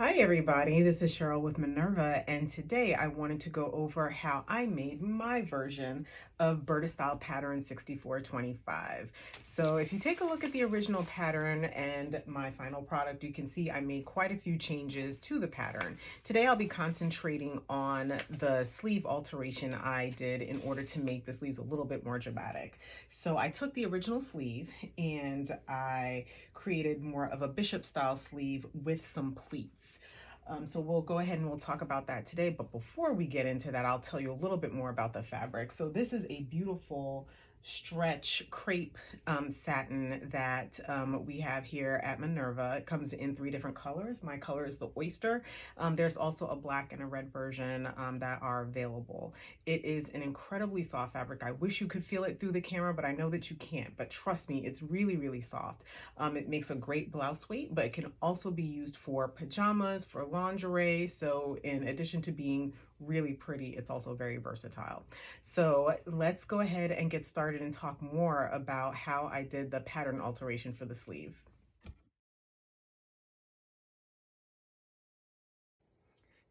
Hi everybody, this is Sheryl with Minerva, and today I wanted to go over how I made my version of Berta Style Pattern 6425. So if you take a look at the original pattern and my final product, you can see I made quite a few changes to the pattern. Today I'll be concentrating on the sleeve alteration I did in order to make the sleeves a little bit more dramatic. So I took the original sleeve and I created more of a bishop style sleeve with some pleats. So we'll go ahead and we'll talk about that today. But before we get into that, I'll tell you a little bit more about the fabric. So this is a beautiful stretch crepe satin that we have here at Minerva. It comes in 3 different colors. My color is the oyster. There's also a black and a red version that are available. It is an incredibly soft fabric. I wish you could feel it through the camera, but I know that you can't. But trust me, it's really, really soft. It makes a great blouse weight, but it can also be used for pajamas, for lingerie. So in addition to being really pretty, it's also very versatile. So let's go ahead and get started and talk more about how I did the pattern alteration for the sleeve.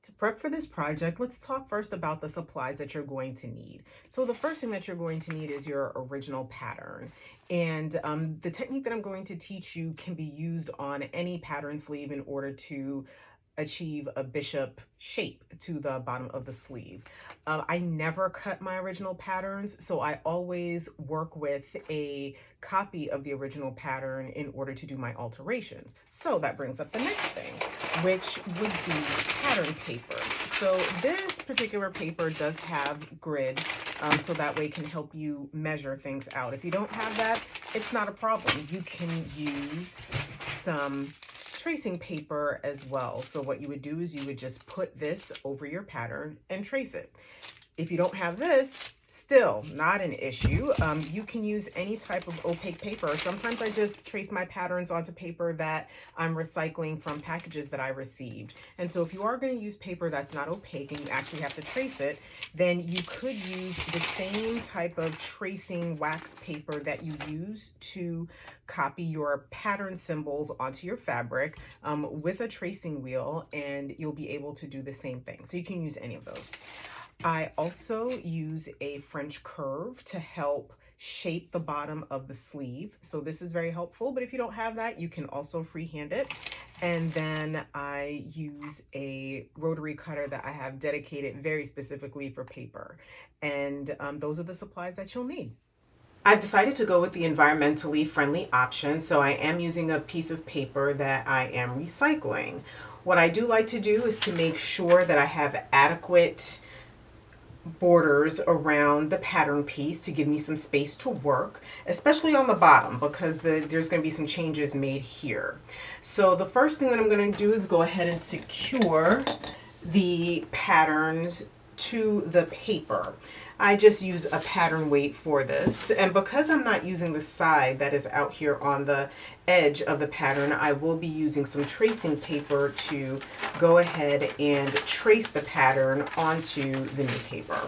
To prep for this project, let's talk first about the supplies that you're going to need. So the first thing that you're going to need is your original pattern. And the technique that I'm going to teach you can be used on any pattern sleeve in order to achieve a bishop shape to the bottom of the sleeve. I never cut my original patterns, so I always work with a copy of the original pattern in order to do my alterations. So that brings up the next thing, which would be pattern paper. So this particular paper does have grid, so that way it can help you measure things out. If you don't have that, it's not a problem. You can use some tracing paper as well. So what you would do is you would just put this over your pattern and trace it. If you don't have this, still not an issue. You can use any type of opaque paper. Sometimes I just trace my patterns onto paper that I'm recycling from packages that I received. And so if you are going to use paper that's not opaque and you actually have to trace it, then you could use the same type of tracing wax paper that you use to copy your pattern symbols onto your fabric with a tracing wheel, and you'll be able to do the same thing. So you can use any of those. I also use a French curve to help shape the bottom of the sleeve. So this is very helpful, but if you don't have that, you can also freehand it. And then I use a rotary cutter that I have dedicated very specifically for paper. And those are the supplies that you'll need. I've decided to go with the environmentally friendly option, so I am using a piece of paper that I am recycling. What I do like to do is to make sure that I have adequate borders around the pattern piece to give me some space to work, especially on the bottom, because there's going to be some changes made here. So the first thing that I'm going to do is go ahead and secure the patterns to the paper. I just use a pattern weight for this, and because I'm not using the side that is out here on the edge of the pattern, I will be using some tracing paper to go ahead and trace the pattern onto the new paper.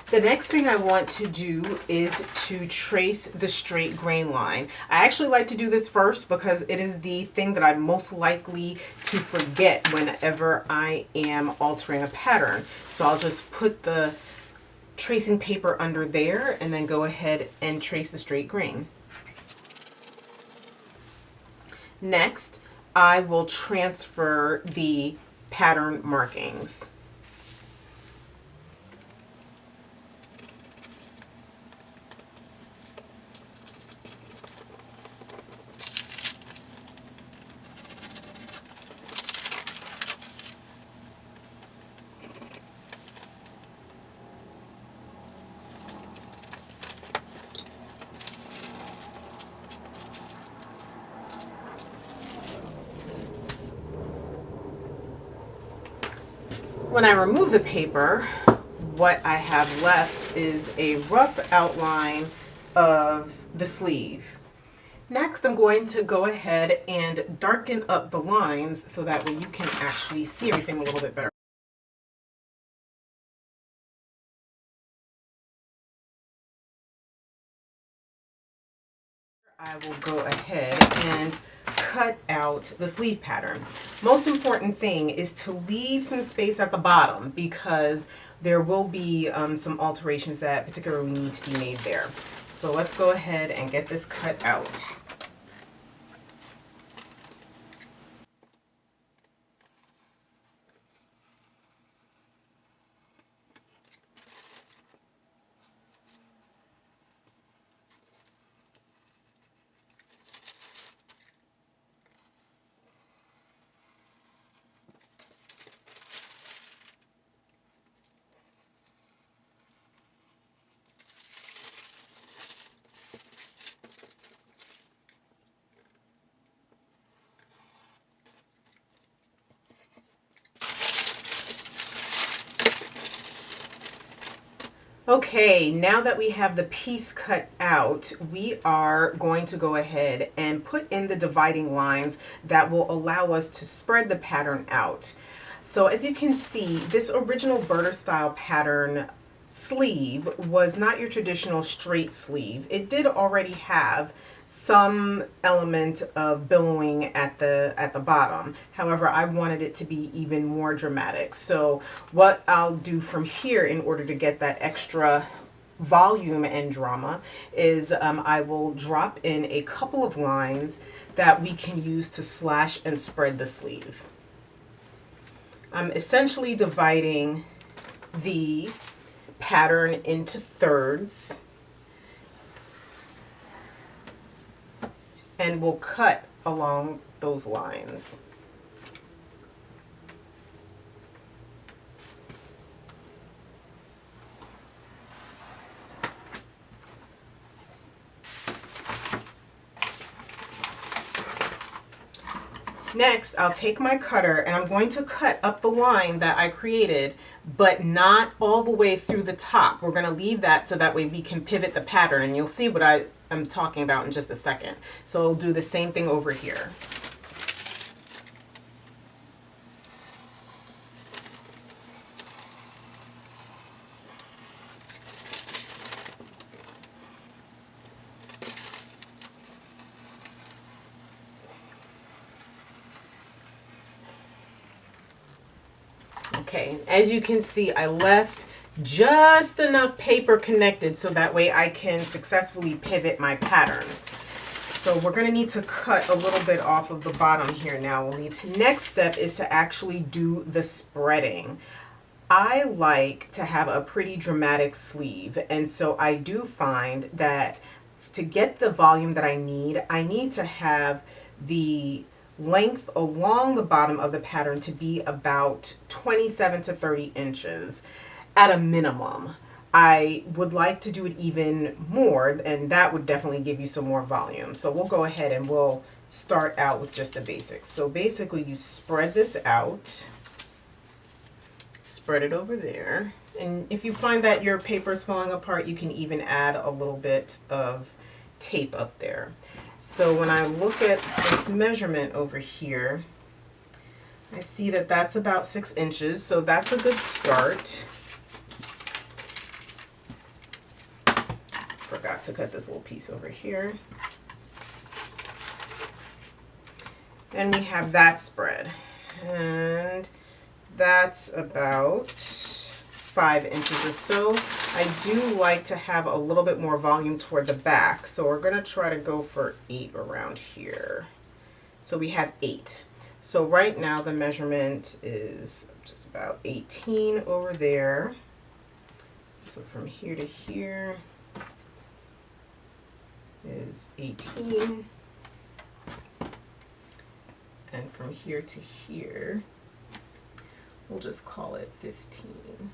The next thing I want to do is to trace the straight grain line. I actually like to do this first because it is the thing that I'm most likely to forget whenever I am altering a pattern. So I'll just put the tracing paper under there and then go ahead and trace the straight grain. Next, I will transfer the pattern markings. When I remove the paper, what I have left is a rough outline of the sleeve. Next, I'm going to go ahead and darken up the lines so that way you can actually see everything a little bit better. I will go ahead and cut out the sleeve pattern. Most important thing is to leave some space at the bottom because there will be some alterations that particularly need to be made there. So let's go ahead and get this cut out. Okay, now that we have the piece cut out, we are going to go ahead and put in the dividing lines that will allow us to spread the pattern out. So as you can see, this original birder style pattern sleeve was not your traditional straight sleeve. It did already have some element of billowing at the bottom. However, I wanted it to be even more dramatic. So what I'll do from here in order to get that extra volume and drama is I will drop in a couple of lines that we can use to slash and spread the sleeve. I'm essentially dividing the pattern into thirds, and we'll cut along those lines. Next, I'll take my cutter and I'm going to cut up the line that I created, but not all the way through the top. We're going to leave that so that way we can pivot the pattern, and you'll see what I'm talking about in just a second. So I'll do the same thing over here. Okay, as you can see, I left just enough paper connected so that way I can successfully pivot my pattern. So we're going to need to cut a little bit off of the bottom here now. Next step is to actually do the spreading. I like to have a pretty dramatic sleeve, and so I do find that to get the volume that I need to have the length along the bottom of the pattern to be about 27 to 30 inches at a minimum. I would like to do it even more, and that would definitely give you some more volume. So we'll go ahead and we'll start out with just the basics. So basically you spread this out, spread it over there. And if you find that your paper is falling apart, you can even add a little bit of tape up there. So when I look at this measurement over here, I see that that's about 6 inches, so that's a good start. Forgot to cut this little piece over here. And we have that spread, and that's about 5 inches or so. I do like to have a little bit more volume toward the back, so we're going to try to go for 8 around here. So we have 8. So right now the measurement is just about 18 over there. So from here to here is 18. And from here to here, we'll just call it 15.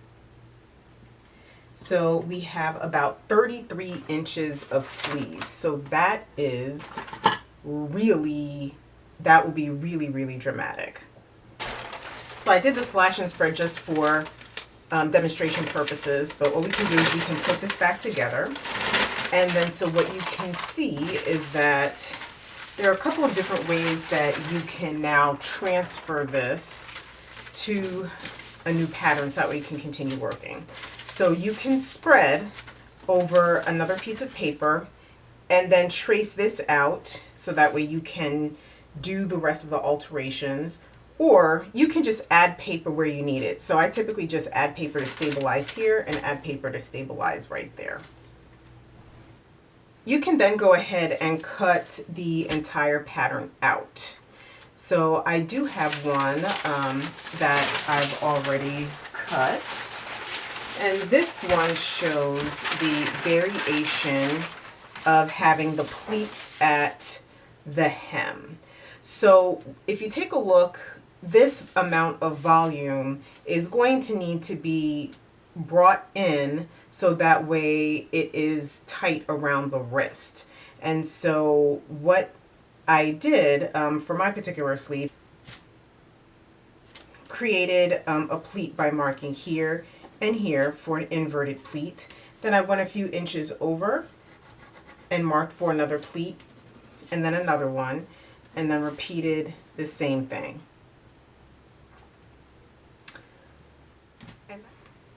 So we have about 33 inches of sleeves. So that is really, that will be really, really dramatic. So I did the slash and spread just for demonstration purposes, but what we can do is we can put this back together. And then so what you can see is that there are a couple of different ways that you can now transfer this to a new pattern so that way you can continue working. So you can spread over another piece of paper and then trace this out so that way you can do the rest of the alterations, or you can just add paper where you need it. So I typically just add paper to stabilize here and add paper to stabilize right there. You can then go ahead and cut the entire pattern out. So I do have one that I've already cut. And this one shows the variation of having the pleats at the hem. So if you take a look, this amount of volume is going to need to be brought in so that way it is tight around the wrist. And so what I did for my particular sleeve, created a pleat by marking here and here for an inverted pleat. Then I went a few inches over and marked for another pleat, and then another one, and then repeated the same thing.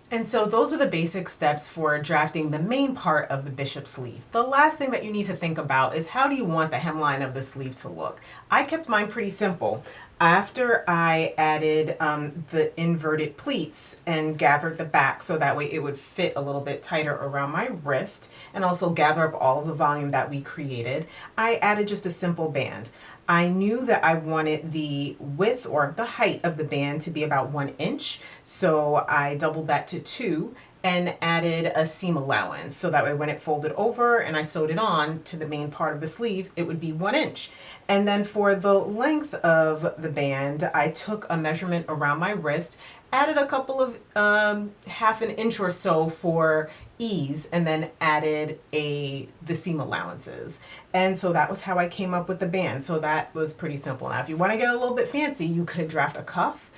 And so those are the basic steps for drafting the main part of the bishop sleeve. The last thing that you need to think about is how do you want the hemline of the sleeve to look? I kept mine pretty simple. After I added the inverted pleats and gathered the back so that way it would fit a little bit tighter around my wrist and also gather up all of the volume that we created, I added just a simple band. I knew that I wanted the width or the height of the band to be about 1 inch, so I doubled that to 2 and added a seam allowance so that way when it folded over and I sewed it on to the main part of the sleeve, it would be 1 inch. And then for the length of the band, I took a measurement around my wrist, added a couple of half an inch or so for ease, and then added the seam allowances. And so that was how I came up with the band. So that was pretty simple. Now, if you want to get a little bit fancy, you could draft a cuff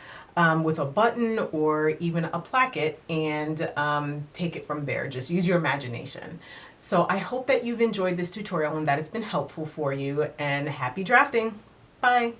with a button or even a placket and take it from there. Just use your imagination. So I hope that you've enjoyed this tutorial and that it's been helpful for you, and happy drafting. Bye.